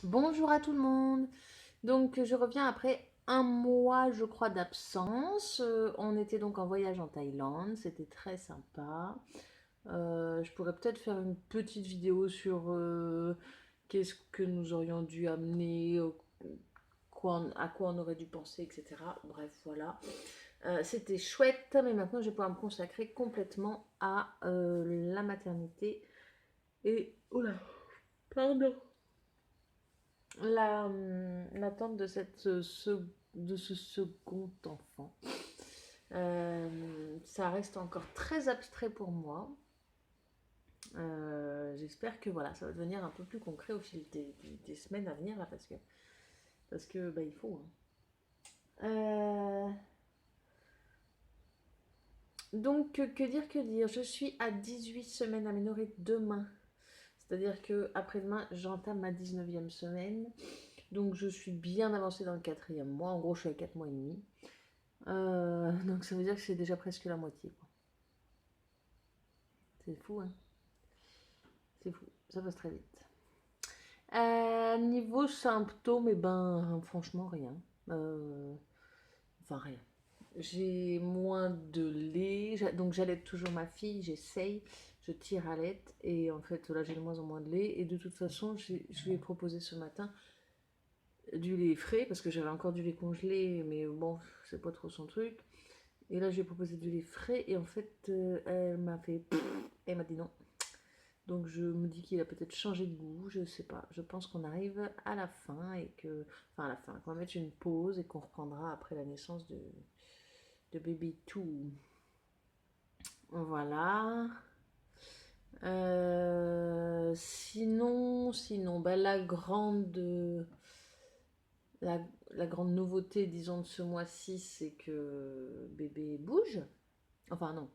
Bonjour à tout le monde. Donc je reviens après un mois, je crois, d'absence. On était donc en voyage en Thaïlande, c'était très sympa. Je pourrais peut-être faire une petite vidéo sur qu'est-ce que nous aurions dû amener, à quoi on aurait dû penser, etc. Bref, voilà. C'était chouette, mais maintenant je vais pouvoir me consacrer complètement à la maternité et... Oula, pardon. L'attente de, de ce second enfant. Ça reste encore très abstrait pour moi. J'espère que voilà, ça va devenir un peu plus concret au fil des semaines à venir là, parce que bah, il faut. Hein. Donc que dire, je suis à 18 semaines aménorrhée demain. C'est-à-dire que après-demain, j'entame ma 19e semaine. Donc je suis bien avancée dans le 4e mois. En gros, je suis à 4 mois et demi. Donc ça veut dire que c'est déjà presque la moitié. C'est fou, hein. C'est fou, ça passe très vite. Niveau symptômes, eh ben, franchement, rien. Euh, enfin, rien. J'ai moins de lait, donc j'allaite toujours ma fille, j'essaye, je tire à l'aide, et en fait, là, j'ai de moins en moins de lait, et de toute façon, je lui ai proposé ce matin du lait frais, parce que j'avais encore du lait congelé, mais bon, c'est pas trop son truc. Et là, je lui ai proposé du lait frais, et en fait, elle m'a fait... Elle m'a dit non. Donc je me dis qu'il a peut-être changé de goût, je sais pas. Je pense qu'on arrive à la fin et que... Enfin à la fin, qu'on va mettre une pause et qu'on reprendra après la naissance de bébé tout. Voilà. Sinon, bah, la, la grande nouveauté, disons, de ce mois-ci, c'est que bébé bouge. Enfin non,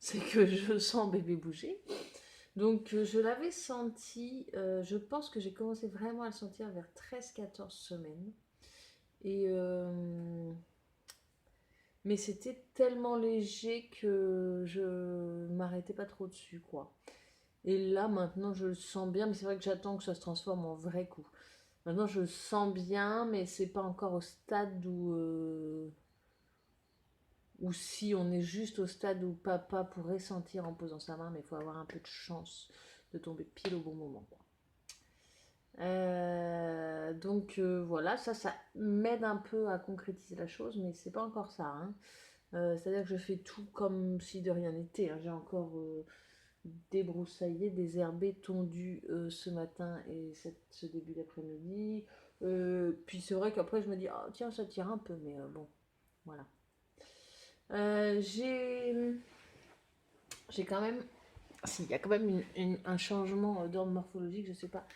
c'est que je sens bébé bouger. Donc je l'avais senti, je pense que j'ai commencé vraiment à le sentir vers 13-14 semaines. Et mais c'était tellement léger que je m'arrêtais pas trop dessus, quoi. Et là maintenant je le sens bien, mais c'est vrai que j'attends que ça se transforme en vrai coup. Maintenant je le sens bien, mais c'est pas encore au stade où si on est juste au stade où papa pourrait sentir en posant sa main, mais il faut avoir un peu de chance de tomber pile au bon moment, quoi. Voilà, ça m'aide un peu à concrétiser la chose, mais c'est pas encore ça. Hein. C'est-à-dire que je fais tout comme si de rien n'était. Hein. J'ai encore débroussaillé, désherbé, tondu ce matin et ce début d'après-midi. Puis c'est vrai qu'après je me dis, oh, tiens, ça tire un peu, mais bon, voilà. J'ai quand même, s'il y a quand même un changement d'ordre morphologique, je sais pas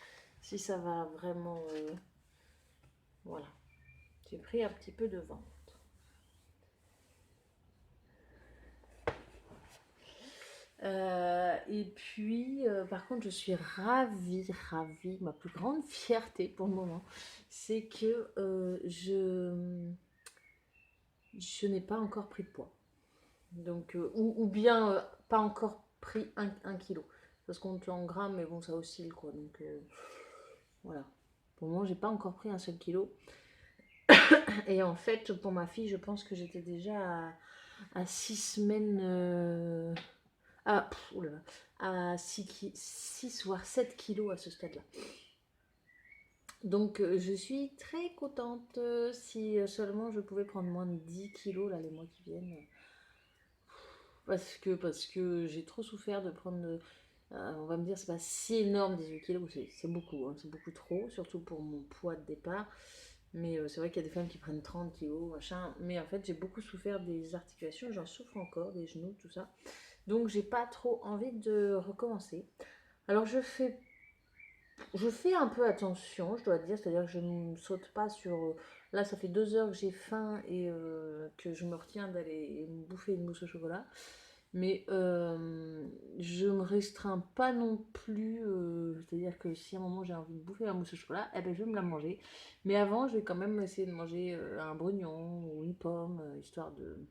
si ça va vraiment. Voilà. J'ai pris un petit peu de ventre. Et puis, par contre, je suis ravie, ravie. Ma plus grande fierté pour le moment, c'est que je n'ai pas encore pris de poids. Donc, ou bien pas encore pris un kilo. Parce qu'on compte en grammes, mais bon, ça oscille quoi. Donc, voilà. Pour le moment, j'ai pas encore pris un seul kilo. Et en fait, pour ma fille, je pense que j'étais déjà à 6 semaines. Oulala, à 6 voire 7 kilos à ce stade-là. Donc je suis très contente si seulement je pouvais prendre moins de 10 kilos là, les mois qui viennent. Parce que j'ai trop souffert de prendre... on va me dire c'est pas si énorme 18 kilos, c'est beaucoup, hein, c'est beaucoup trop, surtout pour mon poids de départ. Mais c'est vrai qu'il y a des femmes qui prennent 30 kilos, machin. Mais en fait j'ai beaucoup souffert des articulations, j'en souffre encore, des genoux, tout ça. Donc j'ai pas trop envie de recommencer. Alors je fais un peu attention, je dois dire, c'est-à-dire que je ne saute pas sur... Là ça fait 2 heures que j'ai faim et que je me retiens d'aller me bouffer une mousse au chocolat. Mais je me restreins pas non plus, c'est-à-dire que si à un moment j'ai envie de bouffer la mousse au chocolat, eh ben je vais me la manger. Mais avant je vais quand même essayer de manger un brognon ou une pomme, histoire de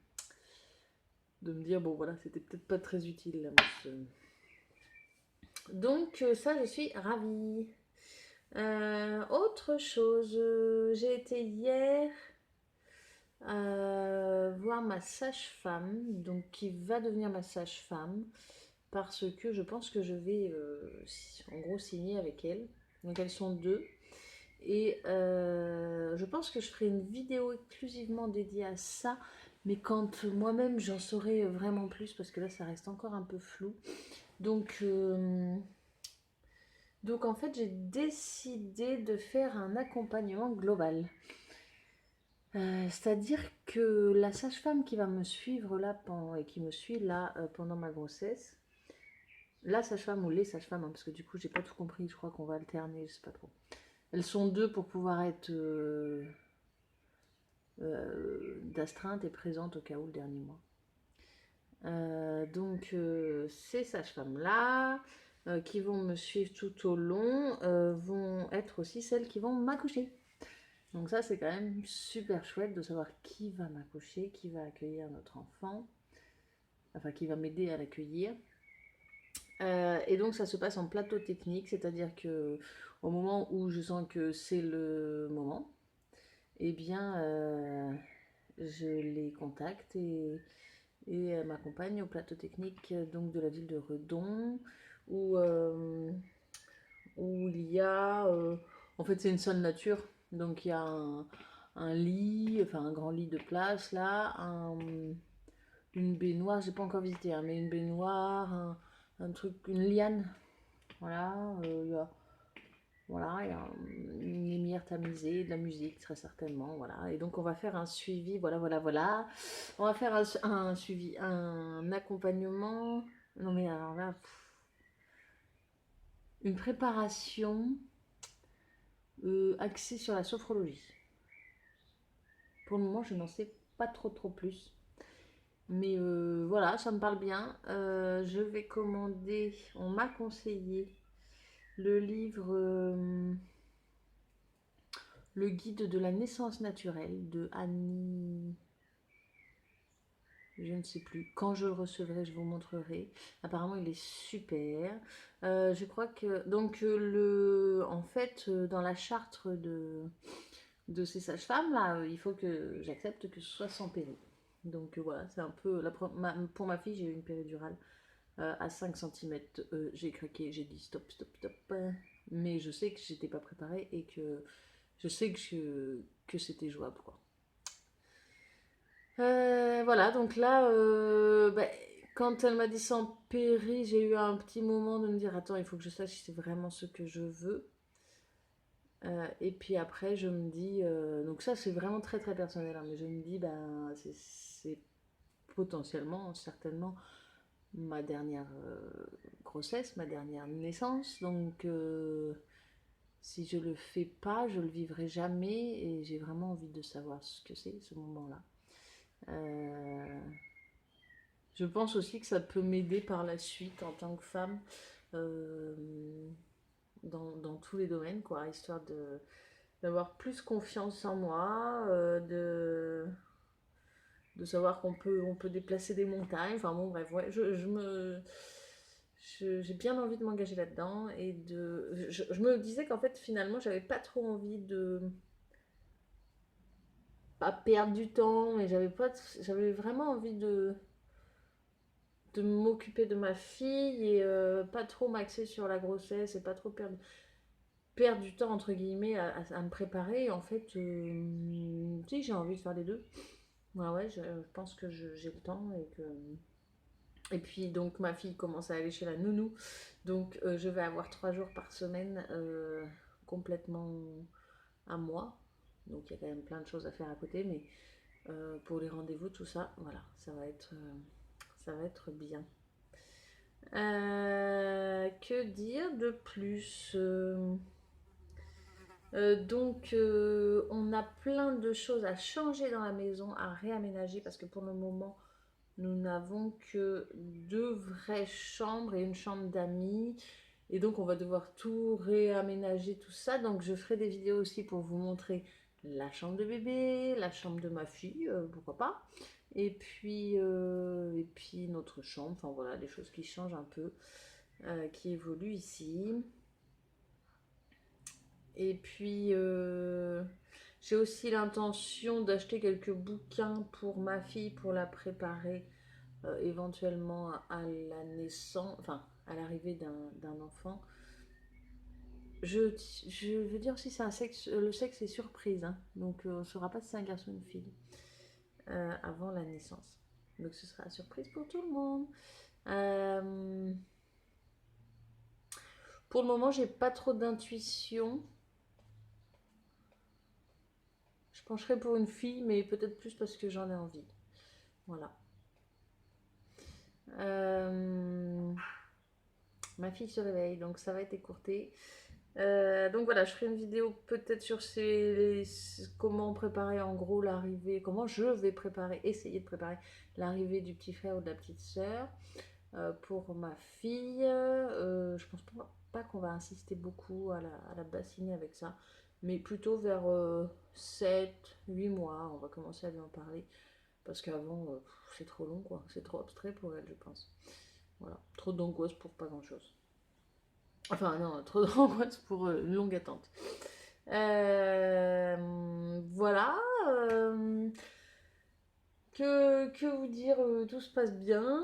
me dire, bon voilà, c'était peut-être pas très utile la mousse. Donc ça, je suis ravie. autre chose, j'ai été hier voir ma sage-femme, donc qui va devenir ma sage-femme, parce que je pense que je vais en gros signer avec elle. Donc elles sont deux. Et je pense que je ferai une vidéo exclusivement dédiée à ça, mais quand moi-même j'en saurai vraiment plus, parce que là ça reste encore un peu flou. Donc en fait j'ai décidé de faire un accompagnement global. C'est-à-dire que la sage-femme qui va me suivre là et qui me suit là pendant ma grossesse, la sage-femme ou les sages-femmes, hein, parce que du coup j'ai pas tout compris, je crois qu'on va alterner, je sais pas trop. Elles sont deux pour pouvoir être d'astreinte et présente au cas où le dernier mois. Ces sages-femmes-là, qui vont me suivre tout au long, vont être aussi celles qui vont m'accoucher. Donc ça, c'est quand même super chouette de savoir qui va m'accoucher, qui va accueillir notre enfant, enfin qui va m'aider à l'accueillir. Et donc ça se passe en plateau technique, c'est-à-dire que au moment où je sens que c'est le moment, eh bien je les contacte et elle m'accompagne au plateau technique donc de la ville de Redon où il y a en fait c'est une salle nature, donc il y a un lit, enfin un grand lit de place là, une baignoire, j'ai pas encore visité, hein, mais une baignoire, un truc, une liane, voilà, il y a une lumière tamisée, de la musique très certainement, voilà. Et donc on va faire un suivi, voilà. On va faire un suivi, un accompagnement. Non mais alors là, une préparation axée sur la sophrologie. Pour le moment, je n'en sais pas trop plus. Mais voilà, ça me parle bien. Je vais commander, on m'a conseillé le livre Le guide de la naissance naturelle de Annie. Je ne sais plus. Quand je le recevrai, je vous montrerai. Apparemment, il est super. Je crois que donc en fait, dans la charte de ces sages-femmes là, il faut que j'accepte que ce soit sans péri. Donc voilà, c'est un peu pour ma fille, j'ai eu une péridurale à 5 cm. J'ai craqué, j'ai dit stop. Mais je sais que j'étais pas préparée et que je sais que c'était jouable quoi. Voilà, donc là, quand elle m'a dit sans péri, j'ai eu un petit moment de me dire, attends, il faut que je sache si c'est vraiment ce que je veux. Et puis après, je me dis, donc ça c'est vraiment très personnel, hein, mais je me dis, ben, c'est potentiellement, certainement, ma dernière grossesse, ma dernière naissance. Donc si je le fais pas, je le vivrai jamais et j'ai vraiment envie de savoir ce que c'est, ce moment-là. Je pense aussi que ça peut m'aider par la suite en tant que femme euh, dans tous les domaines, quoi, histoire d'avoir plus confiance en moi, de savoir on peut déplacer des montagnes. Enfin bon, bref, ouais, j'ai bien envie de m'engager là-dedans et je me disais qu'en fait, finalement, j'avais pas trop envie de pas perdre du temps, mais j'avais vraiment envie de m'occuper de ma fille et pas trop m'axer sur la grossesse et pas trop perdre du temps entre guillemets à me préparer. En fait, si j'ai envie de faire les deux. Ouais, je pense que j'ai le temps et puis donc ma fille commence à aller chez la nounou, donc je vais avoir 3 jours par semaine complètement à moi. Donc il y a quand même plein de choses à faire à côté, mais pour les rendez-vous, tout ça, voilà, ça va être bien. Que dire de plus on a plein de choses à changer dans la maison, à réaménager, parce que pour le moment, nous n'avons que 2 vraies chambres et une chambre d'amis. Et donc, on va devoir tout réaménager, tout ça. Donc, je ferai des vidéos aussi pour vous montrer la chambre de bébé, la chambre de ma fille, pourquoi pas. Et puis notre chambre, enfin voilà, des choses qui changent un peu, qui évoluent ici. Et puis, j'ai aussi l'intention d'acheter quelques bouquins pour ma fille pour la préparer éventuellement à la naissance, enfin à l'arrivée d'un enfant. Je, je veux dire aussi, c'est un sexe, le sexe est surprise, hein, donc on ne saura pas si c'est un garçon ou une fille avant la naissance. Donc ce sera surprise pour tout le monde. Euh, pour le moment, j'ai pas trop d'intuition. Je pencherai pour une fille, mais peut-être plus parce que j'en ai envie. Voilà. Euh, ma fille se réveille, donc ça va être écourté. Donc voilà, je ferai une vidéo peut-être sur comment préparer en gros l'arrivée, comment je vais préparer, essayer de préparer l'arrivée du petit frère ou de la petite sœur pour ma fille. Je pense pas qu'on va insister beaucoup à la bassiner avec ça, mais plutôt vers 7, 8 mois, on va commencer à lui en parler. Parce qu'avant, c'est trop long, quoi. C'est trop abstrait pour elle, je pense. Voilà. Trop d'angoisse pour pas grand-chose. Enfin, non, trop d'angoisse pour une longue attente. Voilà. Que vous dire, tout se passe bien.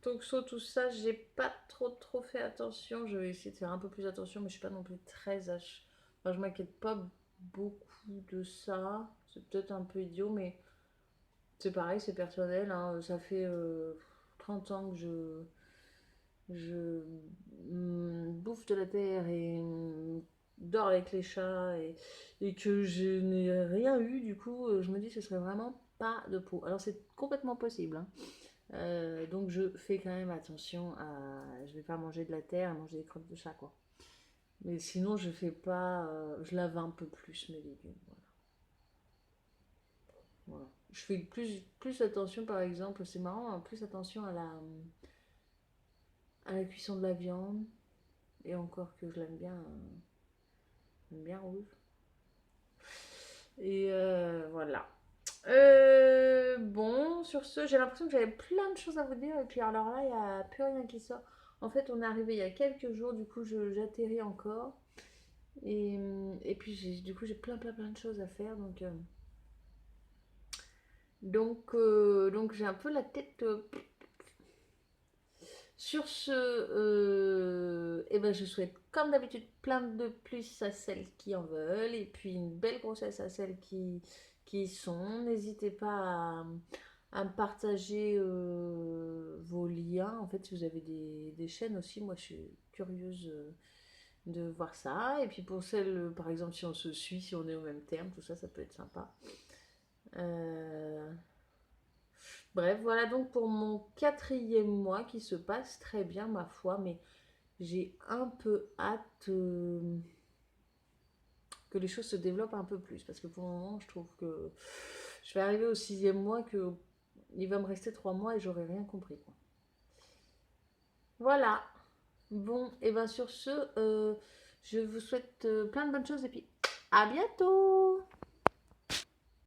Tout ça, j'ai pas trop fait attention. Je vais essayer de faire un peu plus attention, mais je suis pas non plus très Enfin, je m'inquiète pas beaucoup de ça. C'est peut-être un peu idiot, mais c'est pareil, c'est personnel, hein. Ça fait 30 ans que je bouffe de la terre et dors avec les chats et que je n'ai rien eu. Du coup, je me dis que ce serait vraiment pas de peau. Alors, c'est complètement possible, hein. Donc, je fais quand même attention à. Je vais pas manger de la terre et manger des crottes de chat, quoi. Mais sinon, je fais pas. Je lave un peu plus mes légumes. Voilà. Voilà. Je fais plus attention, par exemple, c'est marrant, hein, plus attention à la cuisson de la viande. Et encore que je l'aime bien rouge. Et voilà. Bon, sur ce, j'ai l'impression que j'avais plein de choses à vous dire. Et puis alors là, il n'y a plus rien qui sort. En fait, on est arrivé il y a quelques jours, du coup, j'atterris encore. Et puis, du coup, j'ai plein de choses à faire. Donc j'ai un peu la tête. Sur ce, eh ben, je souhaite comme d'habitude plein de plus à celles qui en veulent et puis une belle grossesse à celles qui y sont. N'hésitez pas à me partager vos liens. En fait, si vous avez des chaînes aussi, moi je suis curieuse de voir ça. Et puis pour celles, par exemple, si on se suit, si on est au même terme, tout ça, ça peut être sympa. Euh, Bref, voilà donc pour mon 4e mois qui se passe très bien, ma foi, mais j'ai un peu hâte que les choses se développent un peu plus, parce que pour le moment, je trouve que je vais arriver au 6e mois, que il va me rester 3 mois et j'aurai rien compris, quoi. Voilà. Bon, et bien sur ce, je vous souhaite plein de bonnes choses et puis à bientôt.